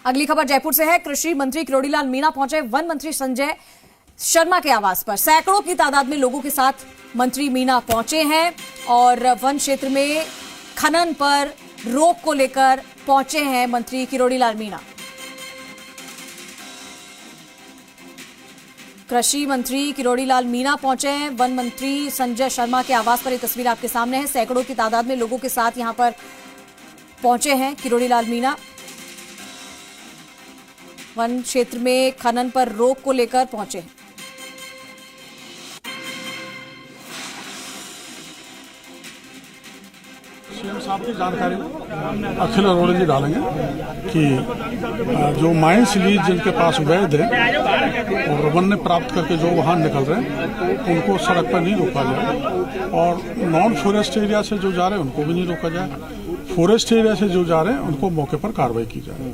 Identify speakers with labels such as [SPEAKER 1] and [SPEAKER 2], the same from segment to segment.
[SPEAKER 1] अगली खबर जयपुर से है। कृषि मंत्री किरोड़ीलाल मीणा पहुंचे वन मंत्री संजय शर्मा के आवास पर। सैकड़ों की तादाद में लोगों के साथ मंत्री मीणा पहुंचे हैं और वन क्षेत्र में खनन पर रोक को लेकर पहुंचे हैं मंत्री किरोड़ीलाल मीणा। कृषि मंत्री किरोड़ीलाल मीणा पहुंचे हैं वन मंत्री संजय शर्मा के आवास पर। ये तस्वीर आपके सामने है। सैकड़ों की तादाद में लोगों के साथ यहां पर पहुंचे हैं किरोड़ीलाल मीणा। वन क्षेत्र में खनन पर रोक को लेकर पहुंचे हैं।
[SPEAKER 2] सीएम साहब की जानकारी अखिल अरोड़ा जी डालेंगे कि जो माइंस लीज जिनके पास वैध है और वन ने प्राप्त करके जो वहां निकल रहे हैं उनको सड़क पर नहीं रोका जाए और नॉन फॉरेस्ट एरिया से जो जा रहे हैं उनको भी नहीं रोका जाए। फॉरेस्ट एरिया से जो जा रहे हैं उनको मौके पर कार्रवाई की जाए।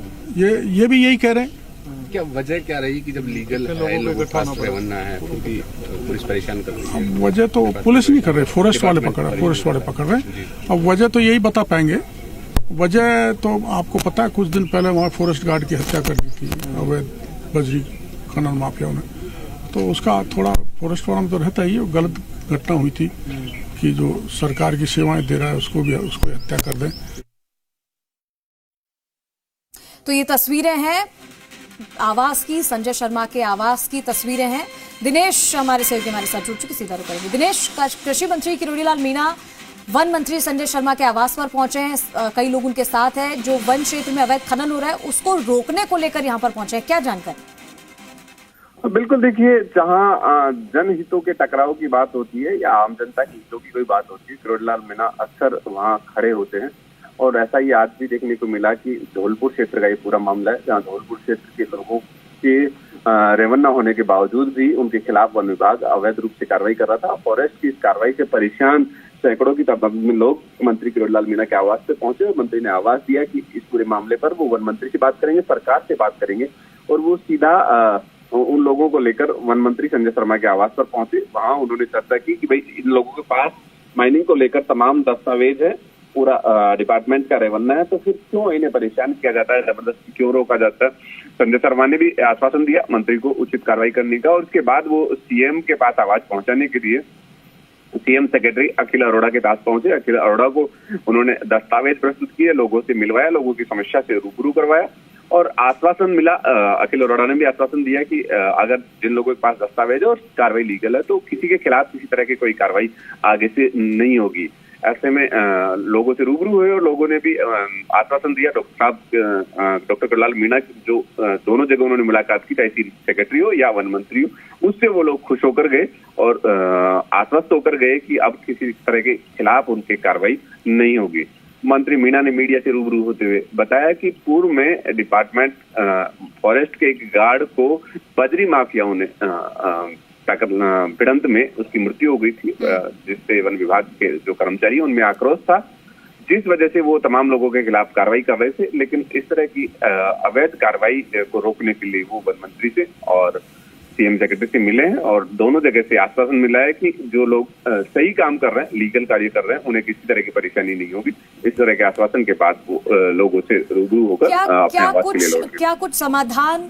[SPEAKER 2] ये भी यही कह रहे हैं।
[SPEAKER 3] क्या वजह क्या रही कि जब लीगल है लोगों के पास रेवन्ना है फिर भी पुलिस परेशान कर रही है?
[SPEAKER 2] वजह तो पुलिस नहीं कर रही, फॉरेस्ट वाले पकड़ रहे हैं। अब वजह तो यही बता पाएंगे। वजह तो आपको पता है, कुछ दिन पहले वहाँ फॉरेस्ट गार्ड की हत्या कर दी थी अवैध बजरी खनन माफियाओं ने, तो उसका थोड़ा फॉरेस्ट वाला में तो रहता ही है। गलत घटना हुई थी कि जो सरकार की सेवाएं दे रहा है उसको हत्या कर दें।
[SPEAKER 1] तो ये तस्वीरें हैं आवास की, संजय शर्मा के आवास की तस्वीरें हैं। दिनेश हमारे सहयोगी हमारे साथ जुड़ चुके, सीधा करेंगे। दिनेश, कृषि मंत्री किरोड़ीलाल मीणा वन मंत्री संजय शर्मा के आवास पर पहुंचे हैं। कई लोग उनके साथ हैं। जो वन क्षेत्र में अवैध खनन हो रहा है उसको रोकने को लेकर यहां पर पहुंचे हैं, क्या जानकारी?
[SPEAKER 4] बिल्कुल, देखिए, जहां जनहितों के टकराव की बात होती है या आम जनता के हितों की कोई बात होती है, किरोड़ीलाल मीणा अक्सर वहां खड़े होते हैं। और ऐसा ही आज भी देखने को मिला कि धौलपुर क्षेत्र का ये पूरा मामला है, जहां धौलपुर क्षेत्र के लोगों के रेवन्ना होने के बावजूद भी उनके खिलाफ वन विभाग अवैध रूप से कार्रवाई कर रहा था। फॉरेस्ट की इस कार्रवाई से परेशान सैकड़ों की तादाद में लोग मंत्री किरोड़ीलाल मीणा के आवास पे पहुंचे और मंत्री ने आवाज दिया कि इस पूरे मामले पर वो वन मंत्री से बात करेंगे, सरकार से बात करेंगे। और वो सीधा उन लोगों को लेकर वन मंत्री संजय शर्मा के आवास पर पहुंचे। वहां उन्होंने चर्चा की कि भाई इन लोगों के पास माइनिंग को लेकर तमाम दस्तावेज है, पूरा डिपार्टमेंट का रेवन्ना है, तो फिर क्यों इन्हें परेशान किया जाता है, जबरदस्ती क्यों रोका जाता है। संजय शर्मा ने भी आश्वासन दिया मंत्री को उचित कार्रवाई करने का। और उसके बाद वो सीएम के पास आवाज पहुंचाने के लिए सीएम सेक्रेटरी अखिल अरोड़ा के पास पहुंचे। अखिल अरोड़ा को उन्होंने दस्तावेज प्रस्तुत किए, लोगों से मिलवाया, लोगों की समस्या से रूबरू करवाया और आश्वासन मिला। अखिल अरोड़ा ने भी आश्वासन दिया कि अगर जिन लोगों के पास दस्तावेज और कार्रवाई लीगल है तो किसी के खिलाफ किसी तरह की कोई कार्रवाई आगे से नहीं होगी। ऐसे में लोगों से रूबरू हुए और लोगों ने भी आश्वासन दिया। डॉक्टर किरोड़ीलाल मीणा जो दोनों जगह उन्होंने मुलाकात की, चाहे सेक्रेटरी हो या वन मंत्री हो, उससे वो लोग खुश होकर गए और आश्वस्त होकर गए कि अब किसी तरह के खिलाफ उनकी कार्रवाई नहीं होगी। मंत्री मीणा ने मीडिया से रूबरू होते हुए बताया कि पूर्व में डिपार्टमेंट फॉरेस्ट के एक गार्ड को बजरी माफियाओं ने भिड़ंत में उसकी मृत्यु हो गई थी, जिससे वन विभाग के जो कर्मचारी उनमें आक्रोश था, जिस वजह से वो तमाम लोगों के खिलाफ कार्रवाई कर रहे थे। लेकिन इस तरह की अवैध कार्रवाई को रोकने के लिए वो वन मंत्री से और सीएम सेक्रेटरी से मिले हैं और दोनों जगह से आश्वासन मिला है कि जो लोग सही काम कर रहे हैं, लीगल कार्य कर रहे हैं, उन्हें किसी तरह की परेशानी नहीं होगी। इस तरह के आश्वासन के बाद वो लोगों से रूबरू होकर अपने आवास के लिए लौट गए।
[SPEAKER 1] क्या कुछ समाधान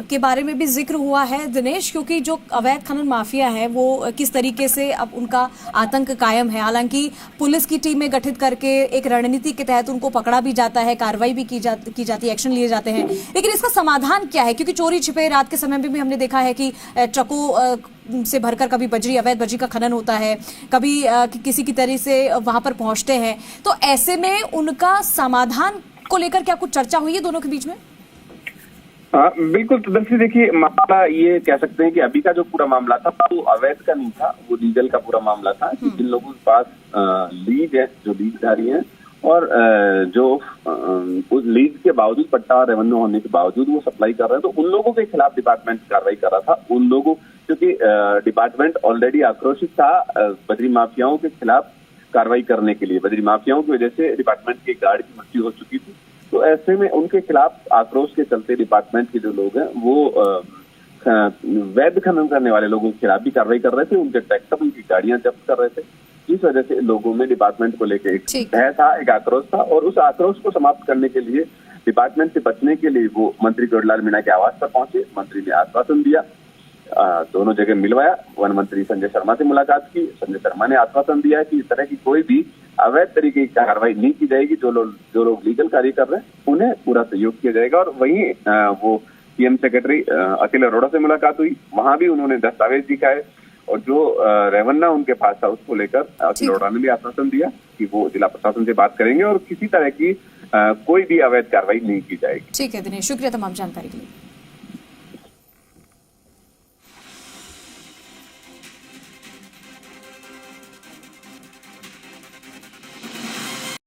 [SPEAKER 1] के बारे में भी जिक्र हुआ है दिनेश? क्योंकि जो अवैध खनन माफिया है वो किस तरीके से अब उनका आतंक कायम है। हालांकि पुलिस की टीमें गठित करके एक रणनीति के तहत उनको पकड़ा भी जाता है, कार्रवाई भी की जाती है, एक्शन लिए जाते हैं, लेकिन इसका समाधान क्या है? क्योंकि चोरी छिपे रात के समय में भी हमने देखा है कि ट्रकों से भरकर कभी अवैध बजरी का खनन होता है, कभी किसी की तरह से वहां पर पहुंचते हैं। तो ऐसे में उनका समाधान को लेकर क्या कुछ चर्चा हुई है दोनों के बीच में?
[SPEAKER 4] बिल्कुल। तो दरअसल देखिए, मामला ये कह सकते हैं कि अभी का जो पूरा मामला था वो अवैध का नहीं था, वो लीगल का पूरा मामला था कि जिन लोगों के पास लीज है, जो लीजधारी है और जो उस लीज के बावजूद पट्टा रेवन्यू होने के बावजूद वो सप्लाई कर रहे हैं, तो उन लोगों के खिलाफ डिपार्टमेंट कार्रवाई कर रहा था। उन लोगों, क्योंकि डिपार्टमेंट ऑलरेडी आक्रोशित था बजरी माफियाओं के खिलाफ कार्रवाई करने के लिए। बजरी माफियाओं की वजह से डिपार्टमेंट के गार्ड की मृत्यु हो चुकी थी, तो ऐसे में उनके खिलाफ आक्रोश के चलते डिपार्टमेंट के जो लोग हैं वो वैध खनन करने वाले लोगों के खिलाफ भी कार्रवाई कर रहे थे। उनके ट्रैक्टर, उनकी गाड़ियां जब्त कर रहे थे। इस वजह से लोगों में डिपार्टमेंट को लेकर एक भय था, एक आक्रोश था और उस आक्रोश को समाप्त करने के लिए डिपार्टमेंट से बचने के लिए वो मंत्री करोड़लाल मीणा के आवास पर पहुंचे। मंत्री ने आश्वासन दिया, दोनों जगह मिलवाया। वन मंत्री संजय शर्मा से मुलाकात की। संजय शर्मा ने आश्वासन दिया कि इस तरह की कोई भी अवैध तरीके की कार्रवाई नहीं की जाएगी। जो लोग लीगल कार्य कर रहे हैं उन्हें पूरा सहयोग किया जाएगा। और वहीं वो पीएम सेक्रेटरी अखिल अरोड़ा से मुलाकात हुई, वहां भी उन्होंने दस्तावेज दिखाए और जो रेवन्ना उनके पास था उसको लेकर अखिल अरोड़ा ने भी आश्वासन दिया कि वो जिला प्रशासन से बात करेंगे और किसी तरह की कोई भी अवैध कार्रवाई नहीं की जाएगी।
[SPEAKER 1] ठीक है दिनेश, शुक्रिया तमाम जानकारी के लिए।